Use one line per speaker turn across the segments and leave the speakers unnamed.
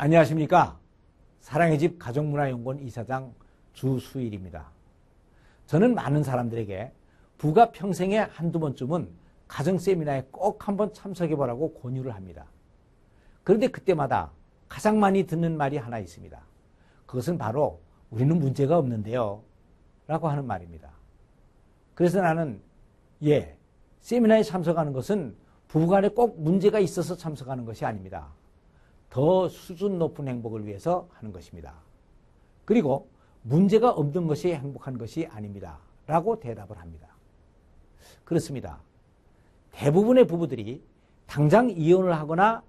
안녕하십니까. 사랑의 집 가족문화연구원 이사장 주수일입니다. 저는 많은 사람들에게 부가 평생에 한두 번쯤은 가정 세미나에 꼭 한번 참석해보라고 권유를 합니다. 그런데 그때마다 가장 많이 듣는 말이 하나 있습니다. 그것은 바로 우리는 문제가 없는데요 라고 하는 말입니다. 그래서 나는 세미나에 참석하는 것은 부부간에 꼭 문제가 있어서 참석하는 것이 아닙니다. 더 수준 높은 행복을 위해서 하는 것입니다. 그리고 문제가 없는 것이 행복한 것이 아닙니다 라고 대답을 합니다. 그렇습니다. 대부분의 부부들이 당장 이혼을 하거나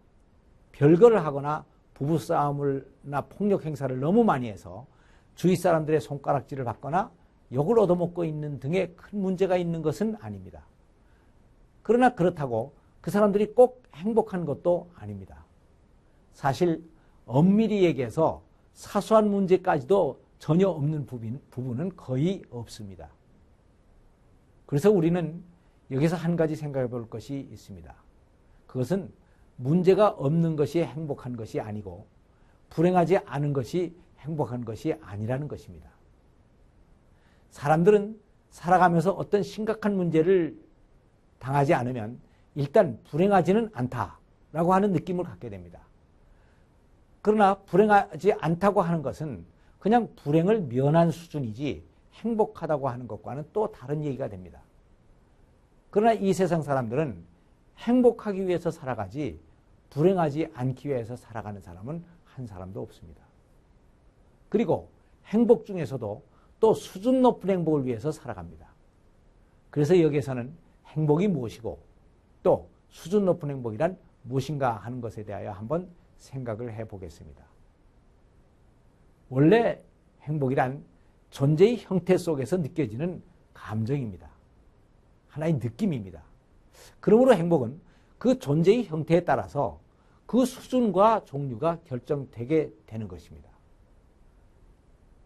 별거를 하거나 부부싸움이나 폭력 행사를 너무 많이 해서 주위 사람들의 손가락질을 받거나 욕을 얻어먹고 있는 등의 큰 문제가 있는 것은 아닙니다. 그러나 그렇다고 그 사람들이 꼭 행복한 것도 아닙니다. 사실 엄밀히 얘기해서 사소한 문제까지도 전혀 없는 부부는 거의 없습니다. 그래서 우리는 여기서 한 가지 생각해 볼 것이 있습니다. 그것은 문제가 없는 것이 행복한 것이 아니고 불행하지 않은 것이 행복한 것이 아니라는 것입니다. 사람들은 살아가면서 어떤 심각한 문제를 당하지 않으면 일단 불행하지는 않다라고 하는 느낌을 갖게 됩니다. 그러나 불행하지 않다고 하는 것은 그냥 불행을 면한 수준이지 행복하다고 하는 것과는 또 다른 얘기가 됩니다. 그러나 이 세상 사람들은 행복하기 위해서 살아가지 불행하지 않기 위해서 살아가는 사람은 한 사람도 없습니다. 그리고 행복 중에서도 또 수준 높은 행복을 위해서 살아갑니다. 그래서 여기에서는 행복이 무엇이고 또 수준 높은 행복이란 무엇인가 하는 것에 대하여 한번 생각을 해보겠습니다. 원래 행복이란 존재의 형태 속에서 느껴지는 감정입니다. 하나의 느낌입니다. 그러므로 행복은 그 존재의 형태에 따라서 그 수준과 종류가 결정되게 되는 것입니다.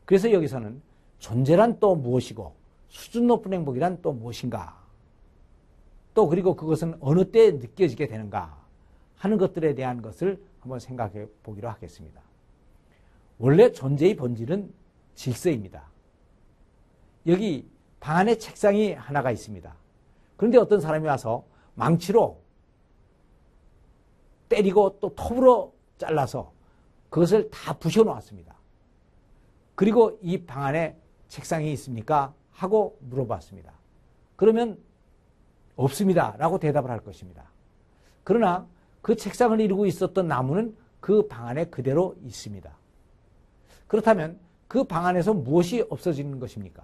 그래서 여기서는 존재란 또 무엇이고 수준 높은 행복이란 또 무엇인가, 또 그리고 그것은 어느 때 느껴지게 되는가 하는 것들에 대한 것을 한번 생각해 보기로 하겠습니다. 원래 존재의 본질은 질서입니다. 여기 방 안에 책상이 하나가 있습니다. 그런데 어떤 사람이 와서 망치로 때리고 또 톱으로 잘라서 그것을 다 부셔 놓았습니다. 그리고 이 방 안에 책상이 있습니까? 하고 물어봤습니다. 그러면 없습니다 라고 대답을 할 것입니다. 그러나 그 책상을 이루고 있었던 나무는 그 방 안에 그대로 있습니다. 그렇다면 그 방 안에서 무엇이 없어지는 것입니까?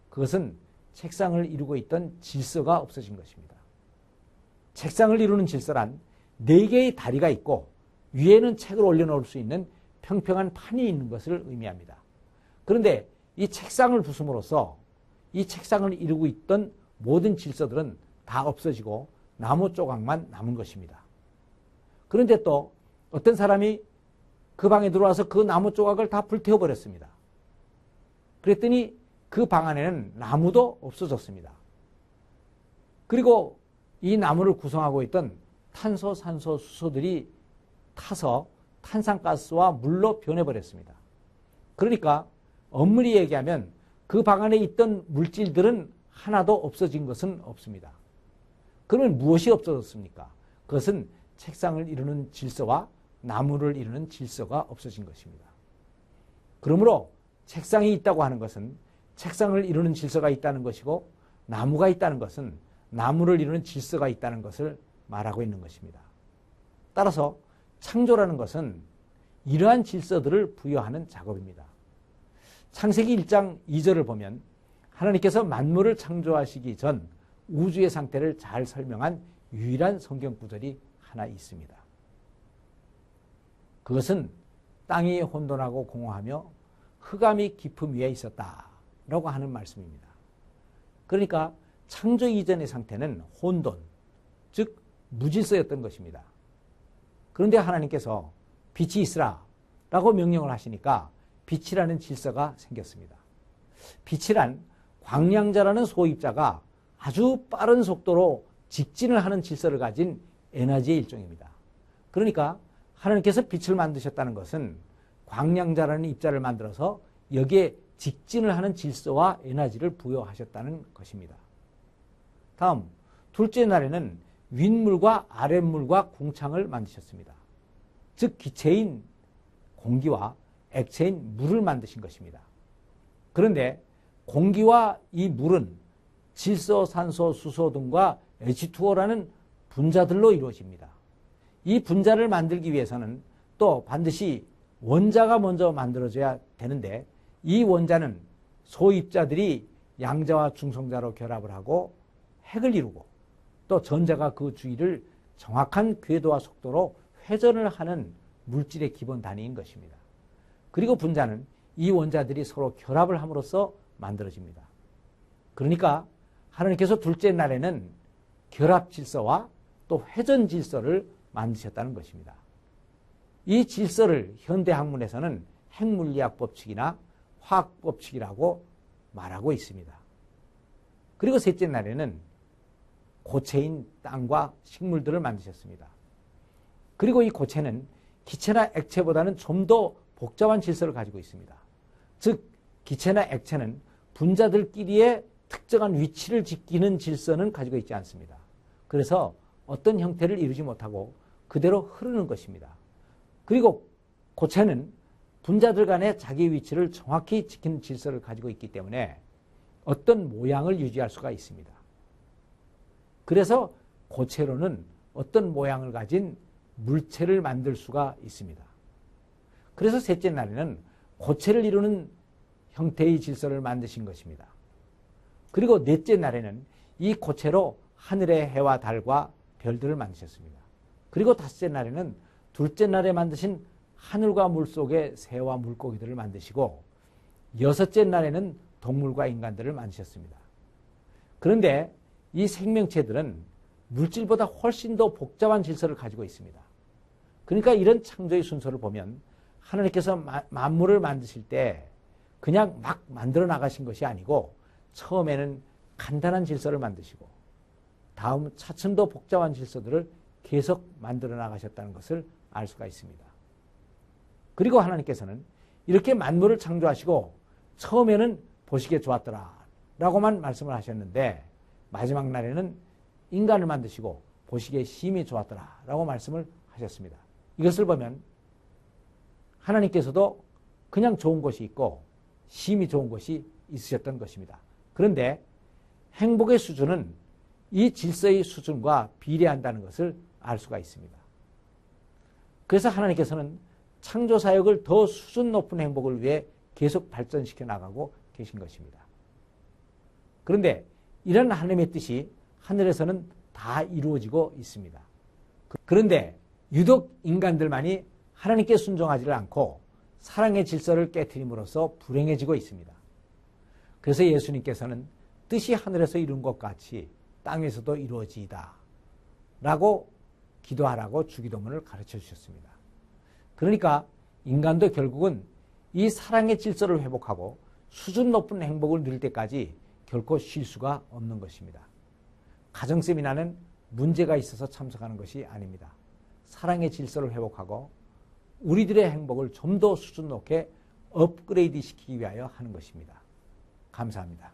그것은 책상을 이루고 있던 질서가 없어진 것입니다. 책상을 이루는 질서란 4개의 다리가 있고 위에는 책을 올려놓을 수 있는 평평한 판이 있는 것을 의미합니다. 그런데 이 책상을 부숩으로써 이 책상을 이루고 있던 모든 질서들은 다 없어지고 나무 조각만 남은 것입니다. 그런데 또 어떤 사람이 그 방에 들어와서 그 나무 조각을 다 불태워버렸습니다. 그랬더니 그 방 안에는 나무도 없어졌습니다. 그리고 이 나무를 구성하고 있던 탄소, 산소, 수소들이 타서 탄산가스와 물로 변해버렸습니다. 그러니까 엄밀히 얘기하면 그 방 안에 있던 물질들은 하나도 없어진 것은 없습니다. 그러면 무엇이 없어졌습니까? 그것은 책상을 이루는 질서와 나무를 이루는 질서가 없어진 것입니다. 그러므로 책상이 있다고 하는 것은 책상을 이루는 질서가 있다는 것이고 나무가 있다는 것은 나무를 이루는 질서가 있다는 것을 말하고 있는 것입니다. 따라서 창조라는 것은 이러한 질서들을 부여하는 작업입니다. 창세기 1장 2절을 보면 하나님께서 만물을 창조하시기 전 우주의 상태를 잘 설명한 유일한 성경 구절이 하나 있습니다. 그것은 땅이 혼돈하고 공허하며 흑암이 깊음 위에 있었다라고 하는 말씀입니다. 그러니까 창조 이전의 상태는 혼돈, 즉 무질서였던 것입니다. 그런데 하나님께서 빛이 있으라 라고 명령을 하시니까 빛이라는 질서가 생겼습니다. 빛이란 광량자라는 소입자가 아주 빠른 속도로 직진을 하는 질서를 가진 에너지의 일종입니다. 그러니까 하나님께서 빛을 만드셨다는 것은 광량자라는 입자를 만들어서 여기에 직진을 하는 질서와 에너지를 부여하셨다는 것입니다. 다음, 둘째 날에는 윗물과 아랫물과 궁창을 만드셨습니다. 즉 기체인 공기와 액체인 물을 만드신 것입니다. 그런데 공기와 이 물은 질소, 산소, 수소 등과 H2O라는 분자들로 이루어집니다. 이 분자를 만들기 위해서는 또 반드시 원자가 먼저 만들어져야 되는데 이 원자는 소입자들이 양자와 중성자로 결합을 하고 핵을 이루고 또 전자가 그 주위를 정확한 궤도와 속도로 회전을 하는 물질의 기본 단위인 것입니다. 그리고 분자는 이 원자들이 서로 결합을 함으로써 만들어집니다. 그러니까 하나님께서 둘째 날에는 결합 질서와 또 회전 질서를 만드셨다는 것입니다. 이 질서를 현대 학문에서는 핵물리학 법칙이나 화학 법칙이라고 말하고 있습니다. 그리고 셋째 날에는 고체인 땅과 식물들을 만드셨습니다. 그리고 이 고체는 기체나 액체보다는 좀 더 복잡한 질서를 가지고 있습니다. 즉 기체나 액체는 분자들끼리의 특정한 위치를 지키는 질서는 가지고 있지 않습니다. 그래서 어떤 형태를 이루지 못하고 그대로 흐르는 것입니다. 그리고 고체는 분자들 간의 자기 위치를 정확히 지키는 질서를 가지고 있기 때문에 어떤 모양을 유지할 수가 있습니다. 그래서 고체로는 어떤 모양을 가진 물체를 만들 수가 있습니다. 그래서 셋째 날에는 고체를 이루는 형태의 질서를 만드신 것입니다. 그리고 넷째 날에는 이 고체로 하늘의 해와 달과 별들을 만드셨습니다. 그리고 다섯째 날에는 둘째 날에 만드신 하늘과 물속의 새와 물고기들을 만드시고 여섯째 날에는 동물과 인간들을 만드셨습니다. 그런데 이 생명체들은 물질보다 훨씬 더 복잡한 질서를 가지고 있습니다. 그러니까 이런 창조의 순서를 보면 하나님께서 만물을 만드실 때 그냥 막 만들어 나가신 것이 아니고 처음에는 간단한 질서를 만드시고 다음 차츰 더 복잡한 질서들을 계속 만들어 나가셨다는 것을 알 수가 있습니다. 그리고 하나님께서는 이렇게 만물을 창조하시고 처음에는 보시기에 좋았더라 라고만 말씀을 하셨는데 마지막 날에는 인간을 만드시고 보시기에 심히 좋았더라 라고 말씀을 하셨습니다. 이것을 보면 하나님께서도 그냥 좋은 것이 있고 심히 좋은 것이 있으셨던 것입니다. 그런데 행복의 수준은 이 질서의 수준과 비례한다는 것을 알 수가 있습니다. 그래서 하나님께서는 창조사역을 더 수준 높은 행복을 위해 계속 발전시켜 나가고 계신 것입니다. 그런데 이런 하나님의 뜻이 하늘에서는 다 이루어지고 있습니다. 그런데 유독 인간들만이 하나님께 순종하지를 않고 사랑의 질서를 깨트림으로써 불행해지고 있습니다. 그래서 예수님께서는 뜻이 하늘에서 이룬 것 같이 땅에서도 이루어지이다 라고 기도하라고 주기도문을 가르쳐 주셨습니다. 그러니까 인간도 결국은 이 사랑의 질서를 회복하고 수준 높은 행복을 누릴 때까지 결코 쉴 수가 없는 것입니다. 가정세미나는 문제가 있어서 참석하는 것이 아닙니다. 사랑의 질서를 회복하고 우리들의 행복을 좀 더 수준 높게 업그레이드 시키기 위하여 하는 것입니다. 감사합니다.